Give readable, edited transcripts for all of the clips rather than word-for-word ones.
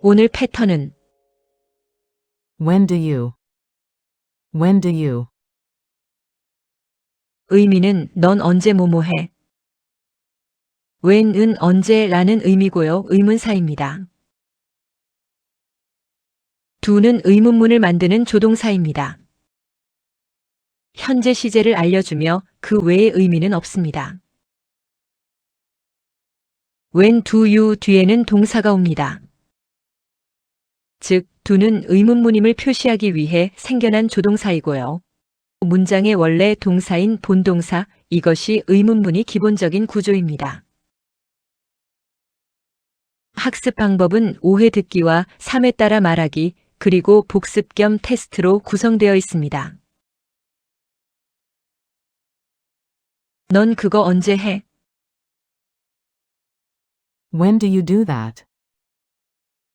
오늘 패턴은 When do you? When do you? 의미는 넌 언제 뭐뭐해. when은 언제라는 의미고요. 의문사입니다. do는 의문문을 만드는 조동사입니다. 현재 시제를 알려주며 그 외의 의미는 없습니다. when do you 뒤에는 동사가 옵니다. 즉, do는 의문문임을 표시하기 위해 생겨난 조동사이고요. 문장의 원래 동사인 본동사, 이것이 의문문이 기본적인 구조입니다. 학습 방법은 오해 듣기와 3에 따라 말하기, 그리고 복습 겸 테스트로 구성되어 있습니다. 넌 그거 언제 해? When do you do that?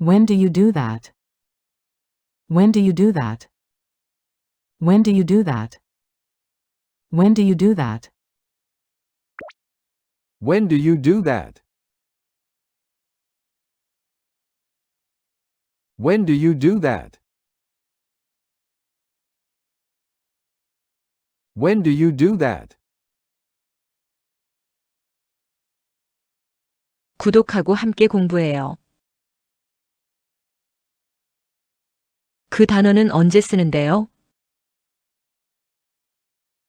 When do you do that? When do you do that? When do you do that? When do you do that? When do you do that? When do you do that? When do you do that? 구독하고 함께 공부해요. 그 단어는 언제 쓰는데요?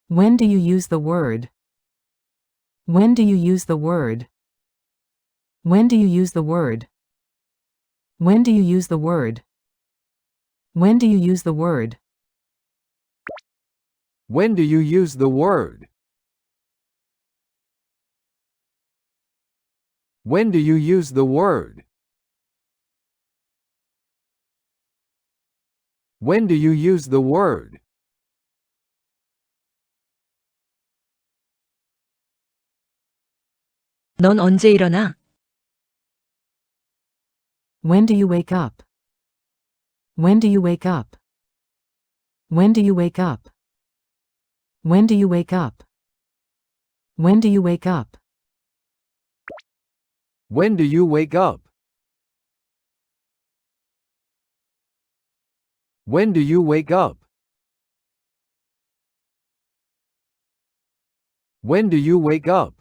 When do you use the word? When do you use the word? When do you use the word? When do you use the word? When do you use the word? When do you use the word? When do you use the word? When do you use the word? 넌 언제 일어나? When do you wake up? When do you wake up? When do you wake up? When do you wake up? When do you wake up? When do you wake up? When do you wake up? When do you wake up?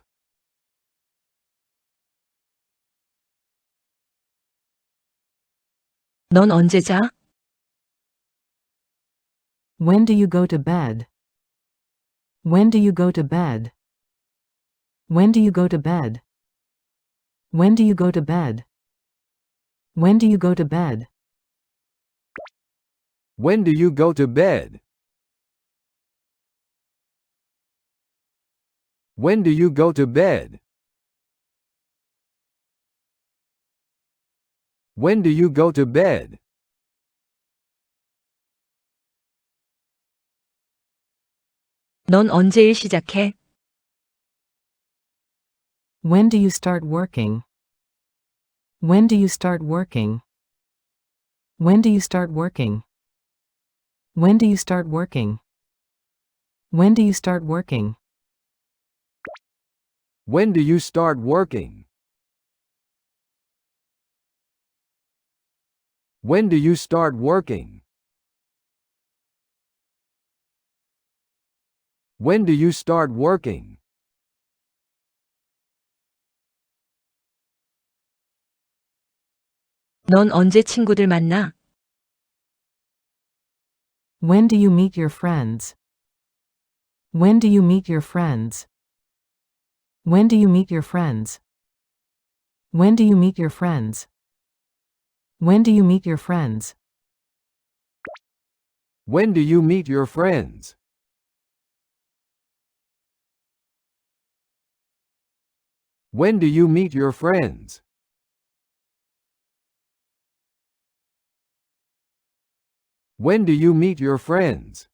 넌 언제 자? When do you go to bed? When do you go to bed? When do you go to bed? When do you go to bed? When do you go to bed? When do you go to bed? When do you go to bed? When do you go to bed? 넌 언제 일 시작해? When do you start working? When do you start working? When do you start working? When do you start working? When do you start working? When do you start working? When do you start working? When do you start working? 넌 언제 친구들 만나? When do you meet your friends? When do you meet your friends? When do you meet your friends? When do you meet your friends? When do you meet your friends? When do you meet your friends? When do you meet your friends? When do you meet your friends?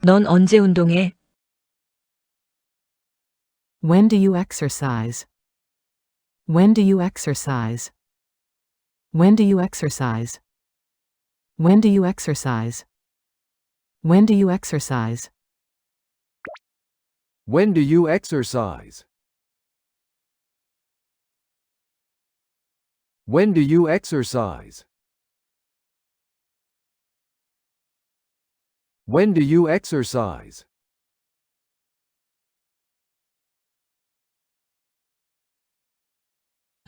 넌 언제 운동해? When do you exercise? When do you exercise? When do you exercise? When do you exercise? When do you exercise? When do you exercise? When do you exercise? When do you exercise?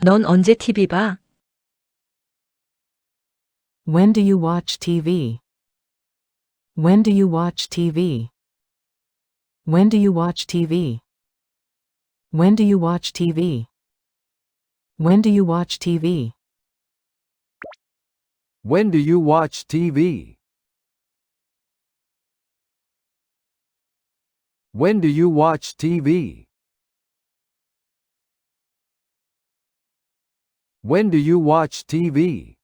넌 언제 TV 봐? When do you watch TV? When do you watch TV? When do you watch TV? When do you watch TV? When do you watch TV? When do you watch TV? When do you watch TV? When do you watch TV?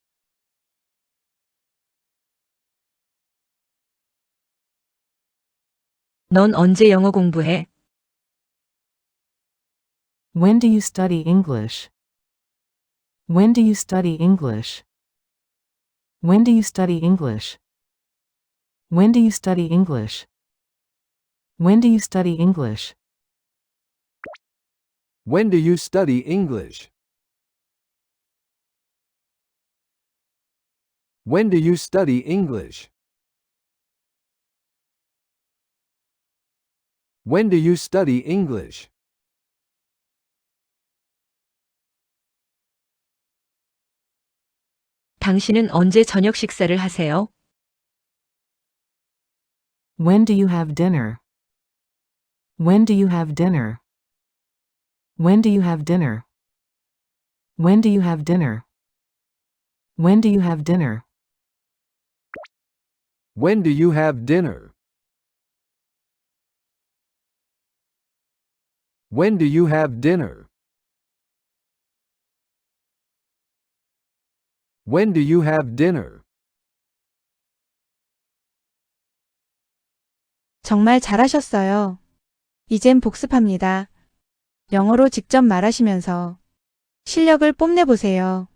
넌 언제 영어 공부해? When do you study English? When do you study English? When do you study English? When do you study English? When do you study English? When do you study English? When do you study English? When do you study English? 당신은 언제 저녁 식사를 하세요? When do you have dinner? When do you have dinner? When do you have dinner? When do you have dinner? When do you have dinner? When do you have dinner? When do you have dinner? When do you have dinner? 정말 잘하셨어요. 이젠 복습합니다. 영어로 직접 말하시면서 실력을 뽐내보세요.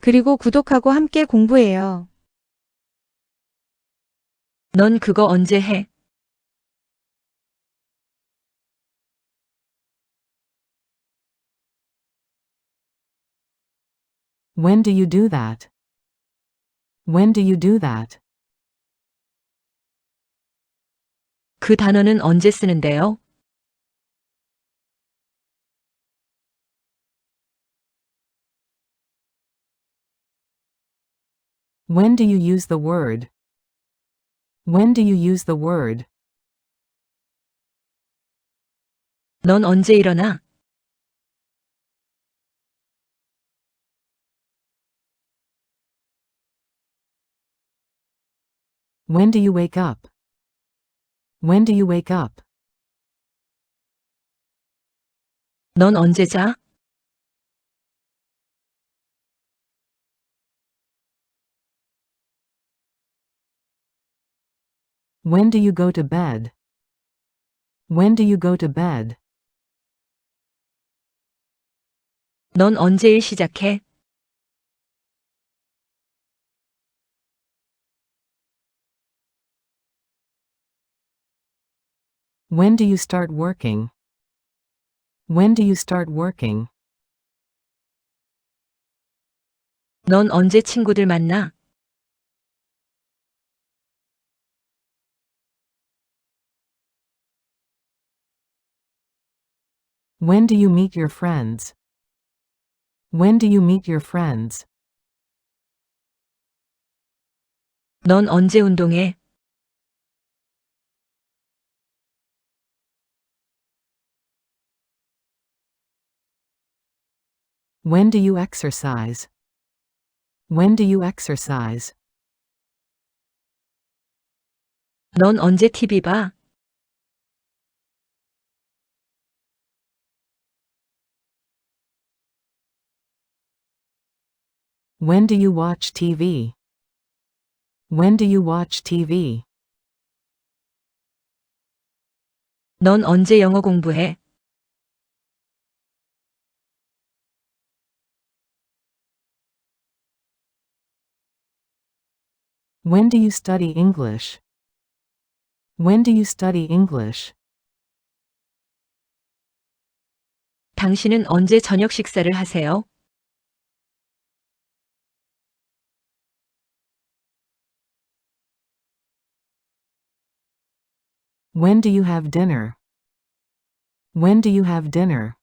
그리고 구독하고 함께 공부해요. 넌 그거 언제 해? When do you do that? When do you do that? 그 단어는 언제 쓰는데요? When do you use the word? When do you use the word? 넌 언제 일어나? When do you wake up? When do you wake up? 넌 언제 자? When do you go to bed? When do you go to bed? 넌 언제 일 시작해? When do you start working? When do you start working? 넌 언제 친구들 만나? When do you meet your friends? When do you meet your friends? 넌 언제 운동해? When do you exercise? When do you exercise? 넌 언제 TV 봐? When do you watch TV? When do you watch TV? 넌 언제 영어 공부해? When do you study English? When do you study English? 당신은 언제 저녁 식사를 하세요? When do you have dinner? When do you have dinner?